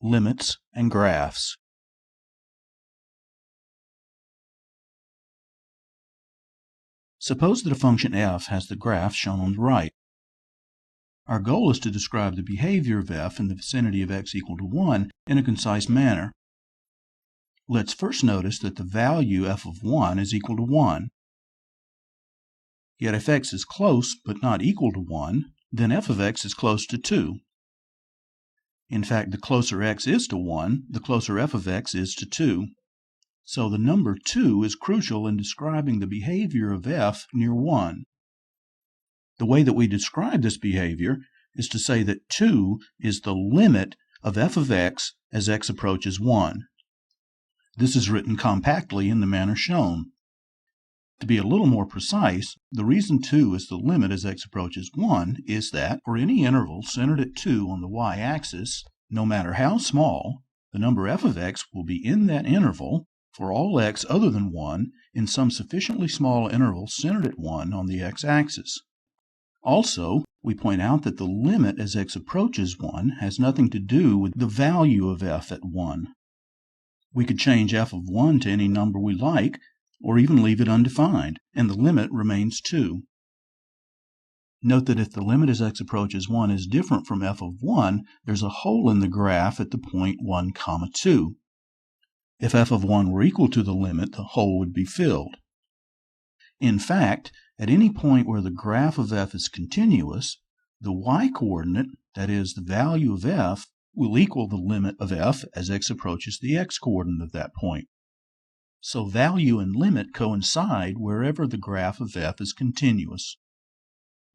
limits, and graphs. Suppose that a function f has the graph shown on the right. Our goal is to describe the behavior of f in the vicinity of x equal to 1 in a concise manner. Let's first notice that the value f of 1 is equal to 1. Yet if x is close but not equal to 1, then f of x is close to 2. In fact, the closer x is to 1, the closer f of x is to 2. So the number 2 is crucial in describing the behavior of f near 1. The way that we describe this behavior is to say that 2 is the limit of f of x as x approaches 1. This is written compactly in the manner shown. To be a little more precise, the reason 2 is the limit as x approaches 1 is that for any interval centered at 2 on the y-axis, no matter how small, the number f of x will be in that interval for all x other than 1 in some sufficiently small interval centered at 1 on the x-axis. Also, we point out that the limit as x approaches 1 has nothing to do with the value of f at 1. We could change f of 1 to any number we like, or even leave it undefined, and the limit remains 2. Note that if the limit as x approaches 1 is different from f of 1, there's a hole in the graph at the point 1, 2. If f of 1 were equal to the limit, the hole would be filled. In fact, at any point where the graph of f is continuous, the y-coordinate, that is, the value of f, will equal the limit of f as x approaches the x-coordinate of that point. So value and limit coincide wherever the graph of f is continuous.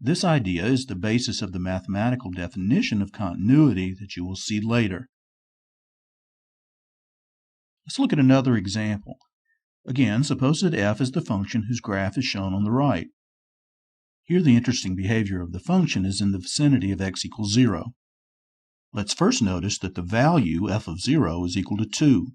This idea is the basis of the mathematical definition of continuity that you will see later. Let's look at another example. Again, suppose that f is the function whose graph is shown on the right. Here the interesting behavior of the function is in the vicinity of x equals 0. Let's first notice that the value f of 0 is equal to 2.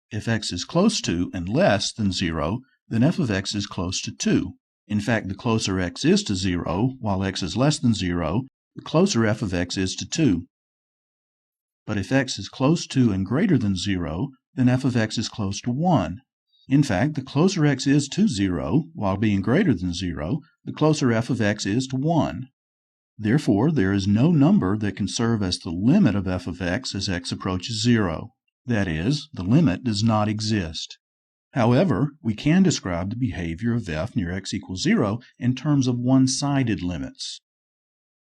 If x is close to and less than 0, then f of x is close to 2. In fact, the closer x is to 0, while x is less than 0, the closer f of x is to 2. But if x is close to and greater than 0, then f of x is close to 1. In fact, the closer x is to 0, while being greater than 0, the closer f of x is to 1. Therefore, there is no number that can serve as the limit of f of x as x approaches 0. That is, the limit does not exist. However, we can describe the behavior of f near x equals 0 in terms of one-sided limits.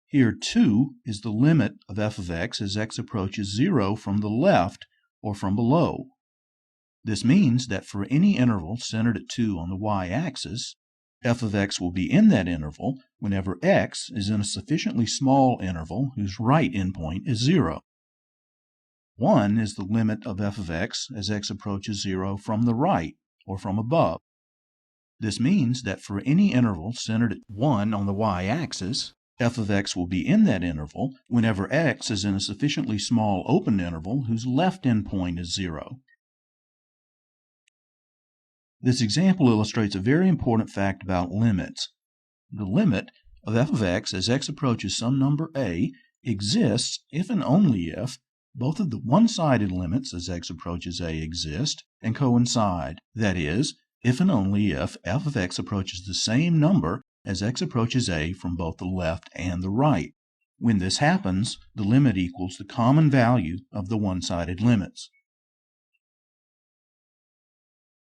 Here, 2 is the limit of f of x as x approaches 0 from the left or from below. This means that for any interval centered at 2 on the y-axis, f of x will be in that interval whenever x is in a sufficiently small interval whose right endpoint is 0. 1 is the limit of f of x as x approaches 0 from the right or from above. This means that for any interval centered at 1 on the y-axis, f of x will be in that interval whenever x is in a sufficiently small open interval whose left endpoint is 0. This example illustrates a very important fact about limits. The limit of f of x as x approaches some number a exists if and only if both of the one-sided limits as x approaches a exist and coincide. That is, if and only if f of x approaches the same number as x approaches a from both the left and the right. When this happens, the limit equals the common value of the one-sided limits.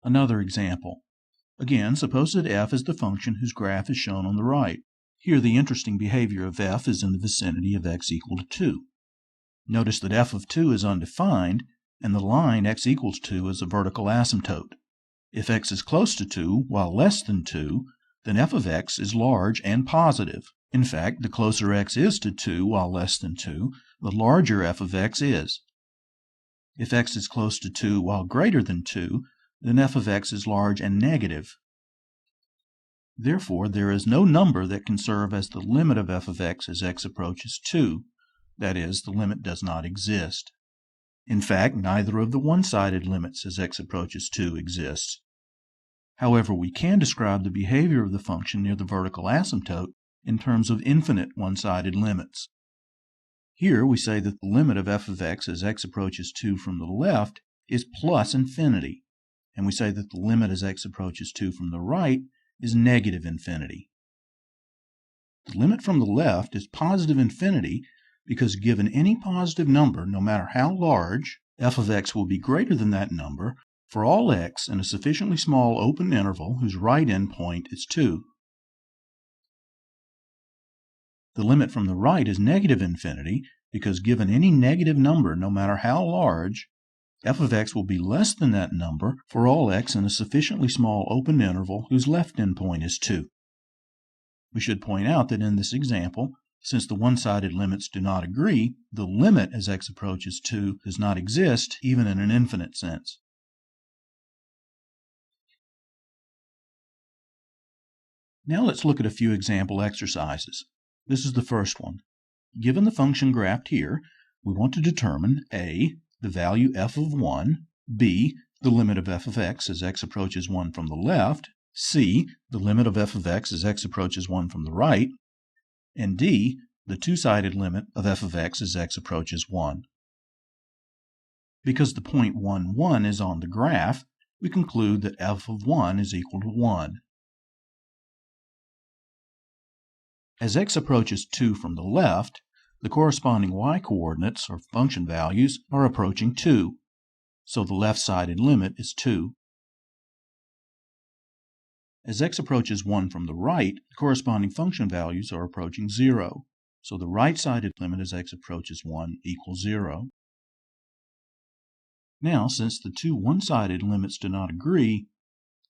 Another example. Again, suppose that f is the function whose graph is shown on the right. Here the interesting behavior of f is in the vicinity of x equal to 2. Notice that f of 2 is undefined, and the line x equals 2 is a vertical asymptote. If x is close to 2 while less than 2, then f of x is large and positive. In fact, the closer x is to 2 while less than 2, the larger f of x is. If x is close to 2 while greater than 2, then f of x is large and negative. Therefore, there is no number that can serve as the limit of f of x as x approaches 2. That is, the limit does not exist. In fact, neither of the one-sided limits as x approaches 2 exists. However, we can describe the behavior of the function near the vertical asymptote in terms of infinite one-sided limits. Here we say that the limit of f of x as x approaches 2 from the left is plus infinity, and we say that the limit as x approaches 2 from the right is negative infinity. The limit from the left is positive infinity because given any positive number, no matter how large, f of x will be greater than that number for all x in a sufficiently small open interval whose right endpoint is 2. The limit from the right is negative infinity because given any negative number, no matter how large, f of x will be less than that number for all x in a sufficiently small open interval whose left endpoint is 2. We should point out that in this example, since the one-sided limits do not agree, the limit as x approaches 2 does not exist even in an infinite sense. Now let's look at a few example exercises. This is the first one. Given the function graphed here, we want to determine a, the value f of 1, b, the limit of f of x as x approaches 1 from the left, c, the limit of f of x as x approaches 1 from the right, and d, the two-sided limit of f of x as x approaches 1. Because the point 1, 1 is on the graph, we conclude that f of 1 is equal to 1. As x approaches 2 from the left, the corresponding y-coordinates, or function values, are approaching 2, so the left-sided limit is 2. As x approaches 1 from the right, the corresponding function values are approaching 0, so the right-sided limit as x approaches 1 equals 0. Now, since the two one-sided limits do not agree,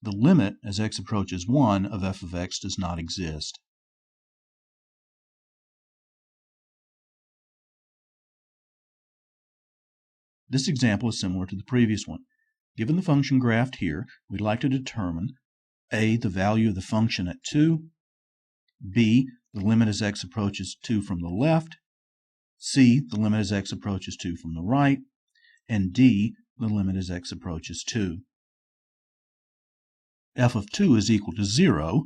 the limit as x approaches 1 of f of x does not exist. This example is similar to the previous one. Given the function graphed here, we'd like to determine a, the value of the function at 2, b, the limit as x approaches 2 from the left, c, the limit as x approaches 2 from the right, and d, the limit as x approaches 2. F of 2 is equal to 0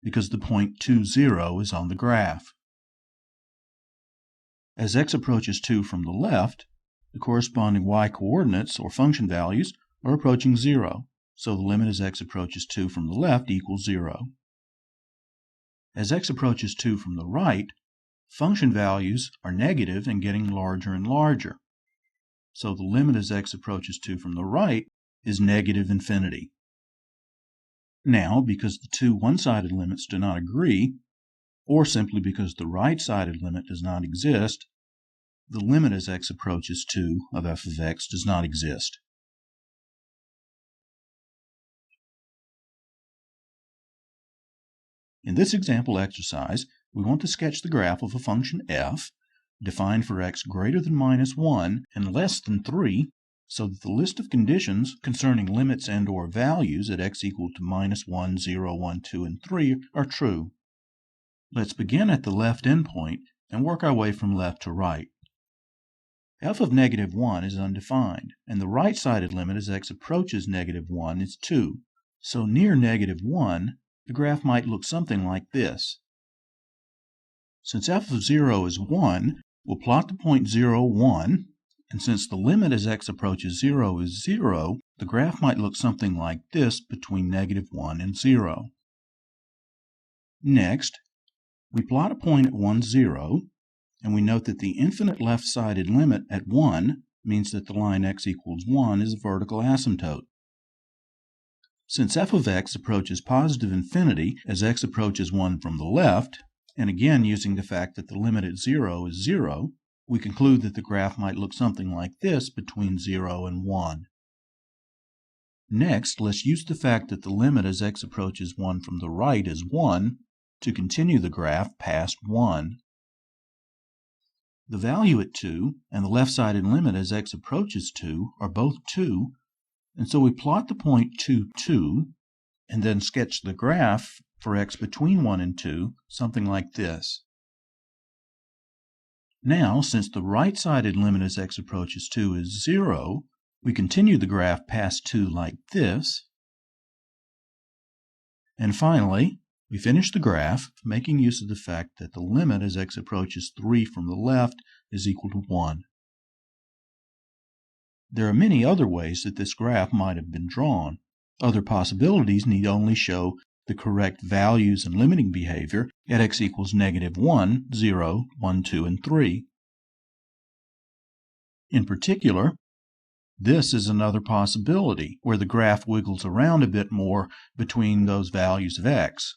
because the point 2, 0 is on the graph. As x approaches 2 from the left, the corresponding y-coordinates, or function values, are approaching 0, so the limit as x approaches 2 from the left equals 0. As x approaches 2 from the right, function values are negative and getting larger and larger, so the limit as x approaches 2 from the right is negative infinity. Now, because the two one-sided limits do not agree, or simply because the right-sided limit does not exist, the limit as x approaches 2 of f of x does not exist. In this example exercise, we want to sketch the graph of a function f, defined for x greater than -1 and less than 3, so that the list of conditions concerning limits and/or values at x equal to -1, 0, 1, 2, and 3 are true. Let's begin at the left endpoint and work our way from left to right. F of -1 is undefined, and the right-sided limit as x approaches -1 is 2. So near -1, the graph might look something like this. Since f of 0 is 1, we'll plot the point 0, 1, and since the limit as x approaches 0 is 0, the graph might look something like this between -1 and 0. Next, we plot a point at 1, 0, and we note that the infinite left-sided limit at 1 means that the line x equals 1 is a vertical asymptote. Since f of x approaches positive infinity as x approaches 1 from the left, and again using the fact that the limit at 0 is 0, we conclude that the graph might look something like this between 0 and 1. Next, let's use the fact that the limit as x approaches 1 from the right is 1 to continue the graph past 1. The value at 2 and the left-sided limit as x approaches 2 are both 2, and so we plot the point 2, 2, and then sketch the graph for x between 1 and 2, something like this. Now, since the right-sided limit as x approaches 2 is 0, we continue the graph past 2 like this. And finally, we finish the graph making use of the fact that the limit as x approaches 3 from the left is equal to 1. There are many other ways that this graph might have been drawn. Other possibilities need only show the correct values and limiting behavior at x equals -1, 0, 1, 2, and 3. In particular, this is another possibility where the graph wiggles around a bit more between those values of x.